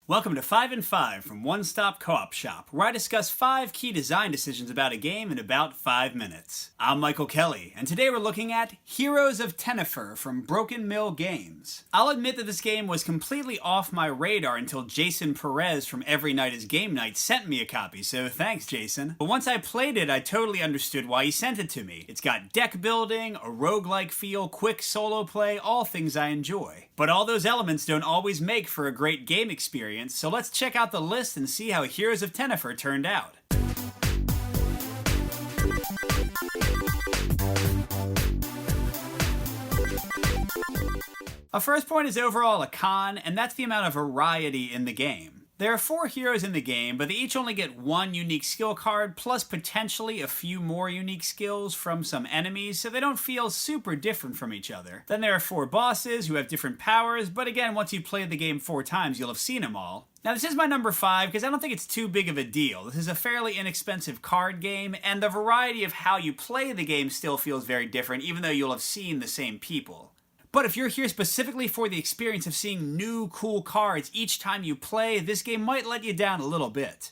Welcome to 5 and 5 from One Stop Co-op Shop, where I discuss 5 key design decisions about a game in about 5 minutes. I'm Michael Kelly, and today we're looking at Heroes of Tenefyr from Broken Mill Games. I'll admit that this game was completely off my radar until Jason Perez from Every Night is Game Night sent me a copy, so thanks Jason. But once I played it, I totally understood why he sent it to me. It's got deck building, a roguelike feel, quick solo play, all things I enjoy. But all those elements don't always make for a great game experience, so let's check out the list and see how Heroes of Tenefyr turned out. Our first point is overall a con, and that's the amount of variety in the game. There are 4 heroes in the game, but they each only get 1 unique skill card, plus potentially a few more unique skills from some enemies, so they don't feel super different from each other. Then there are 4 bosses who have different powers, but again, once you've played the game 4 times, you'll have seen them all. Now this is my number 5 because I don't think it's too big of a deal. This is a fairly inexpensive card game, and the variety of how you play the game still feels very different, even though you'll have seen the same people. But if you're here specifically for the experience of seeing new, cool cards each time you play, this game might let you down a little bit.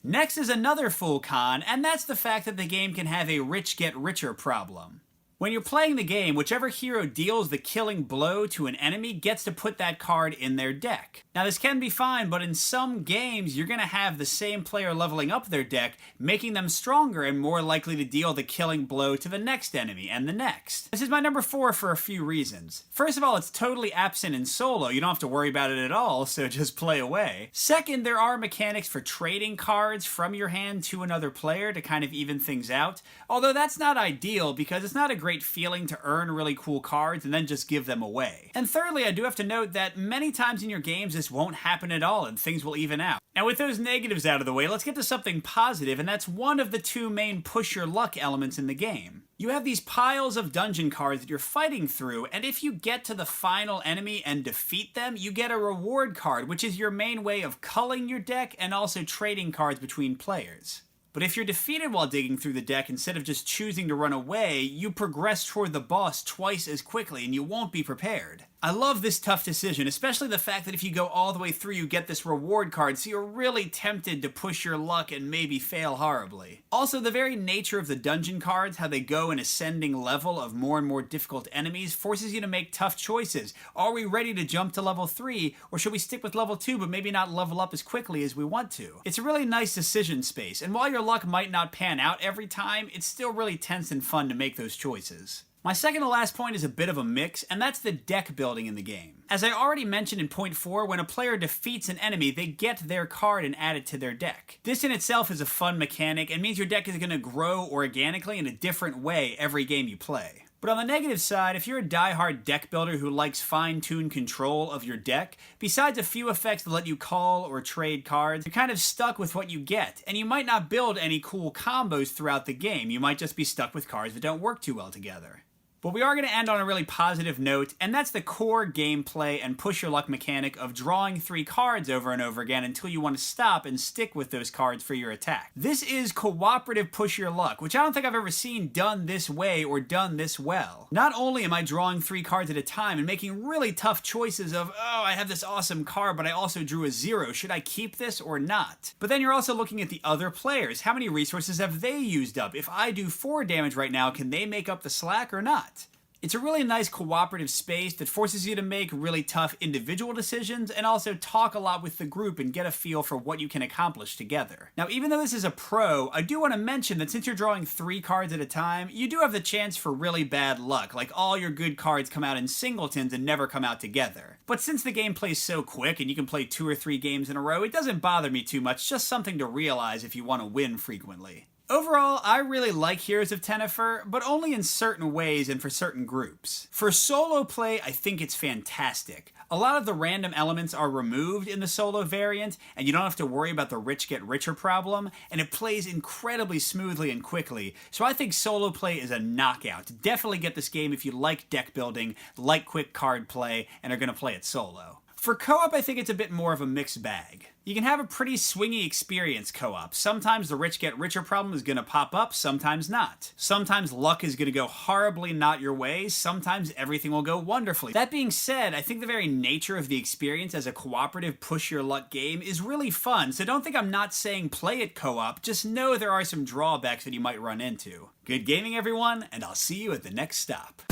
Next is another full con, and that's the fact that the game can have a rich get richer problem. When you're playing the game, whichever hero deals the killing blow to an enemy gets to put that card in their deck. Now this can be fine, but in some games you're going to have the same player leveling up their deck, making them stronger and more likely to deal the killing blow to the next enemy and the next. This is my number 4 for a few reasons. First of all, it's totally absent in solo, you don't have to worry about it at all, so just play away. Second, there are mechanics for trading cards from your hand to another player to kind of even things out, although that's not ideal because it's not a great feeling to earn really cool cards and then just give them away. And thirdly, I do have to note that many times in your games this won't happen at all and things will even out. Now with those negatives out of the way, let's get to something positive, and that's one of the 2 main push your luck elements in the game. You have these piles of dungeon cards that you're fighting through, and if you get to the final enemy and defeat them, you get a reward card, which is your main way of culling your deck and also trading cards between players. But if you're defeated while digging through the deck, instead of just choosing to run away, you progress toward the boss twice as quickly and you won't be prepared. I love this tough decision, especially the fact that if you go all the way through you get this reward card, so you're really tempted to push your luck and maybe fail horribly. Also, the very nature of the dungeon cards, how they go in ascending level of more and more difficult enemies, forces you to make tough choices. Are we ready to jump to level 3, or should we stick with level 2 but maybe not level up as quickly as we want to? It's a really nice decision space, and while your luck might not pan out every time, it's still really tense and fun to make those choices. My second to last point is a bit of a mix, and that's the deck building in the game. As I already mentioned in point 4, when a player defeats an enemy, they get their card and add it to their deck. This in itself is a fun mechanic and means your deck is going to grow organically in a different way every game you play. But on the negative side, if you're a die-hard deck builder who likes fine-tuned control of your deck, besides a few effects that let you call or trade cards, you're kind of stuck with what you get, and you might not build any cool combos throughout the game. You might just be stuck with cards that don't work too well together. But we are going to end on a really positive note, and that's the core gameplay and push your luck mechanic of drawing 3 cards over and over again until you want to stop and stick with those cards for your attack. This is cooperative push your luck, which I don't think I've ever seen done this way or done this well. Not only am I drawing 3 cards at a time and making really tough choices of, oh, I have this awesome card, but I also drew a 0. Should I keep this or not? But then you're also looking at the other players. How many resources have they used up? If I do 4 damage right now, can they make up the slack or not? It's a really nice cooperative space that forces you to make really tough individual decisions and also talk a lot with the group and get a feel for what you can accomplish together. Now, even though this is a pro, I do want to mention that since you're drawing 3 cards at a time, you do have the chance for really bad luck, like all your good cards come out in singletons and never come out together. But since the game plays so quick and you can play 2 or 3 games in a row, it doesn't bother me too much, just something to realize if you want to win frequently. Overall, I really like Heroes of Tenefyr, but only in certain ways and for certain groups. For solo play, I think it's fantastic. A lot of the random elements are removed in the solo variant, and you don't have to worry about the rich get richer problem, and it plays incredibly smoothly and quickly, so I think solo play is a knockout. Definitely get this game if you like deck building, like quick card play, and are going to play it solo. For co-op, I think it's a bit more of a mixed bag. You can have a pretty swingy experience co-op. Sometimes the rich get richer problem is going to pop up, sometimes not. Sometimes luck is going to go horribly not your way, sometimes everything will go wonderfully. That being said, I think the very nature of the experience as a cooperative push-your-luck game is really fun, so don't think I'm not saying play it co-op, just know there are some drawbacks that you might run into. Good gaming, everyone, and I'll see you at the next stop.